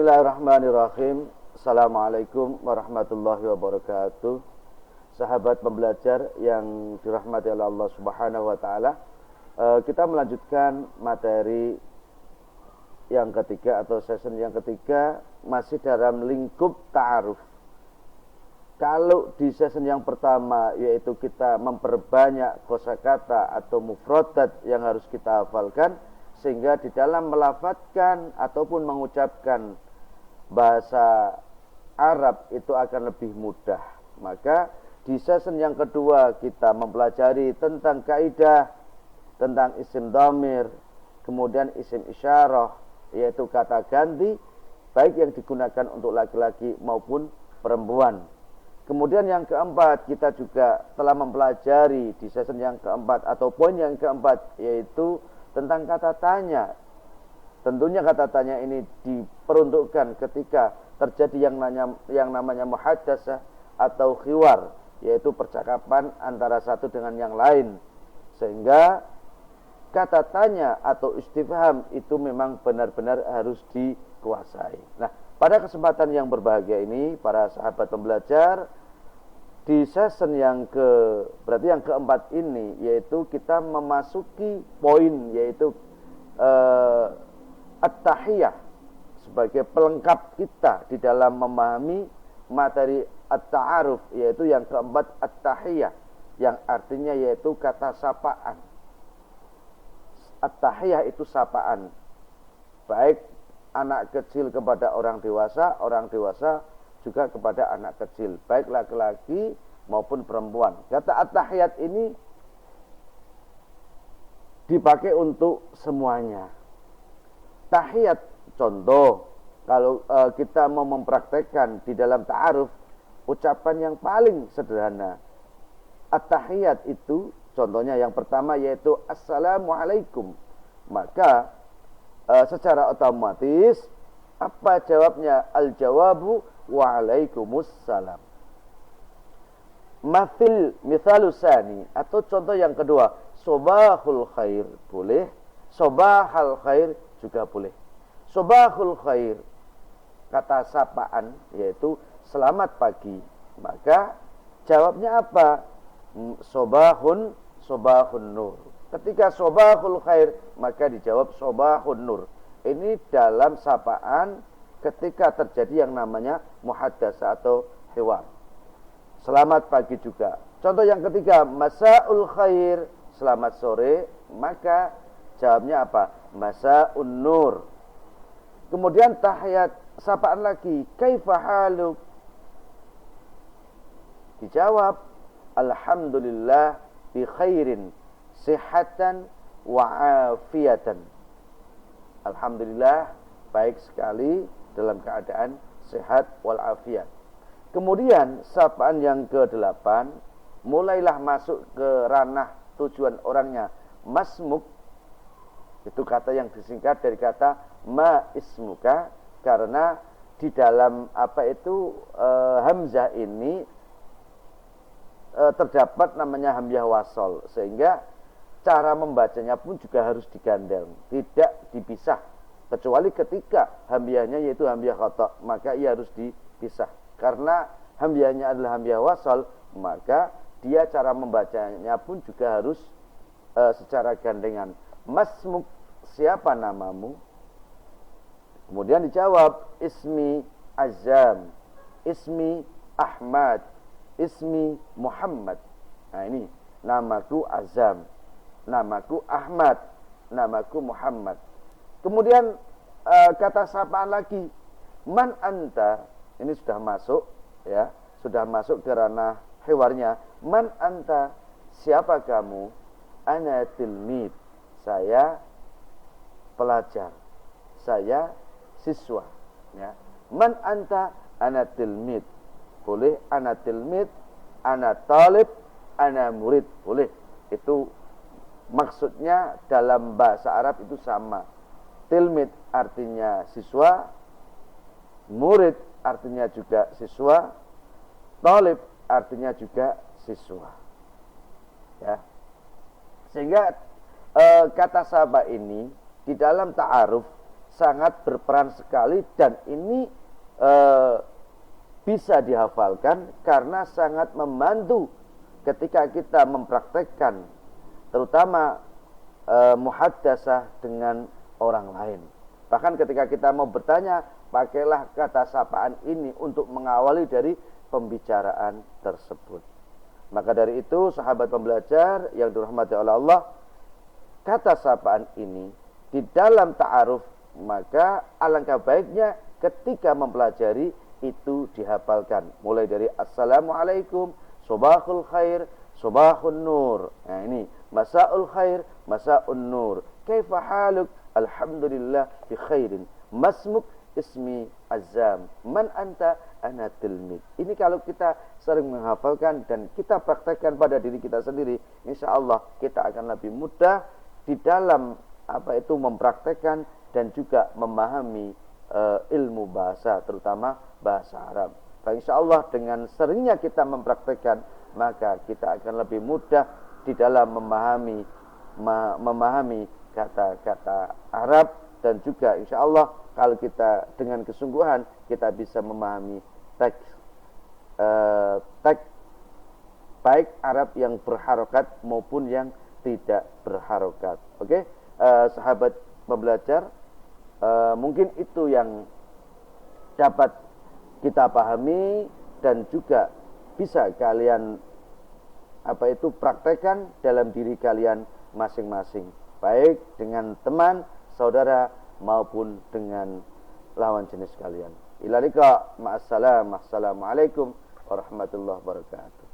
Bismillahirrahmanirrahim. Assalamualaikum warahmatullahi wabarakatuh. Sahabat pembelajar yang dirahmati oleh Allah Subhanahu wa taala. Kita melanjutkan materi yang ketiga atau session yang ketiga masih dalam lingkup ta'aruf. Kalau di session yang pertama yaitu kita memperbanyak kosakata atau mufradat yang harus kita hafalkan, sehingga di dalam melafadzkan ataupun mengucapkan bahasa Arab itu akan lebih mudah. Maka di session yang kedua kita mempelajari tentang kaidah, tentang isim dhamir, kemudian isim isyarah, yaitu kata ganti, baik yang digunakan untuk laki-laki maupun perempuan. Kemudian yang keempat, kita juga telah mempelajari di session yang keempat atau poin yang keempat, yaitu tentang kata tanya. Tentunya kata tanya ini diperuntukkan ketika terjadi yang namanya muhadatsah atau khiwar, yaitu percakapan antara satu dengan yang lain. Sehingga kata tanya atau istifham itu memang benar-benar harus dikuasai. Nah, pada kesempatan yang berbahagia ini, para sahabat pembelajar, di session yang keempat ini, yaitu kita memasuki poin, yaitu at-tahiyah sebagai pelengkap kita di dalam memahami materi at-ta'aruf, yaitu yang keempat at-tahiyah, yang artinya yaitu kata sapaan. At-tahiyah itu sapaan, baik anak kecil kepada orang dewasa juga kepada anak kecil, baik laki-laki maupun perempuan. Kata at-tahiyat ini dipakai untuk semuanya. Tahiyat, contoh, kalau kita mau mempraktekkan di dalam ta'aruf, ucapan yang paling sederhana. At-tahiyat itu, contohnya yang pertama yaitu Assalamualaikum. Maka secara otomatis apa jawabnya? Al-jawabu wa'alaikumussalam. Mithalus sani, atau contoh yang kedua, sobahul khair, boleh. Sobahal khair juga boleh. Sobahul khair, kata sapaan, yaitu selamat pagi. Maka jawabnya apa? Sobahun nur. Ketika sobahul khair, maka dijawab sobahun nur. Ini dalam sapaan ketika terjadi yang namanya muhadatsah atau hiwar. Selamat pagi juga. Contoh yang ketiga, masaul khair, selamat sore, maka jawabnya apa? Masaun nur. Kemudian tahiyat, sapaan lagi, kaifa haluk? Dijawab, alhamdulillah bi khairin, sihatan wa afiyatan. Alhamdulillah, baik sekali dalam keadaan sehat wal afiat. Kemudian sapaan yang ke-8, mulailah masuk ke ranah tujuan orangnya. Masmuk, itu kata yang disingkat dari kata ma ismuka, karena di dalam hamzah ini terdapat namanya hamzah wasol, sehingga cara membacanya pun juga harus digandeng, tidak dipisah. Kecuali ketika hamzahnya yaitu hamzah khata', maka ia harus dipisah. Karena hamzahnya adalah hamzah wasol, maka dia cara membacanya pun juga harus secara gandengan. Masmuk, siapa namamu? Kemudian dijawab, ismi Azam, ismi Ahmad, ismi Muhammad. Nah ini, namaku Azam, namaku Ahmad, namaku Muhammad. Kemudian kata sapaan lagi, man anta. Ini sudah masuk, ya, sudah masuk ke ranah hiwarnya. Man anta, siapa kamu? Ana tilmid, saya pelajar, saya siswa, ya. Man anta, ana tilmid, boleh. Ana tilmid, ana talib, ana murid, boleh. Itu maksudnya dalam bahasa Arab itu sama. Tilmid artinya siswa, murid artinya juga siswa, talib artinya juga siswa, ya. Sehingga kata sahabat ini di dalam ta'aruf sangat berperan sekali, dan ini bisa dihafalkan karena sangat membantu ketika kita mempraktekkan, terutama muhaddatsah dengan orang lain. Bahkan ketika kita mau bertanya, pakailah kata sapaan ini untuk mengawali dari pembicaraan tersebut. Maka dari itu, sahabat pembelajar yang dirahmati oleh Allah, kata sapaan ini di dalam ta'aruf, maka alangkah baiknya ketika mempelajari itu dihafalkan. Mulai dari assalamualaikum, sobahul khair, sobahun nur. Nah ini, masaul khair, masaun nur. Kaifa haluk? Alhamdulillah bi khairin. Masmuk? Ismi Azam. Man anta? Ana tilmid. Ini kalau kita sering menghafalkan dan kita praktekkan pada diri kita sendiri, insya Allah kita akan lebih mudah di dalam mempraktekkan dan juga memahami ilmu bahasa, terutama bahasa Arab. Dan insya Allah dengan seringnya kita mempraktekkan, maka kita akan lebih mudah di dalam memahami kata-kata Arab, dan juga insya Allah kalau kita dengan kesungguhan kita bisa memahami teks baik Arab yang berharokat maupun yang tidak berharokat. Oke, sahabat pembelajar, mungkin itu yang dapat kita pahami dan juga bisa kalian praktekkan dalam diri kalian masing-masing, baik dengan teman, saudara maupun dengan lawan jenis kalian. Ila liqa, ma'assalam, assalamualaikum warahmatullahi wabarakatuh.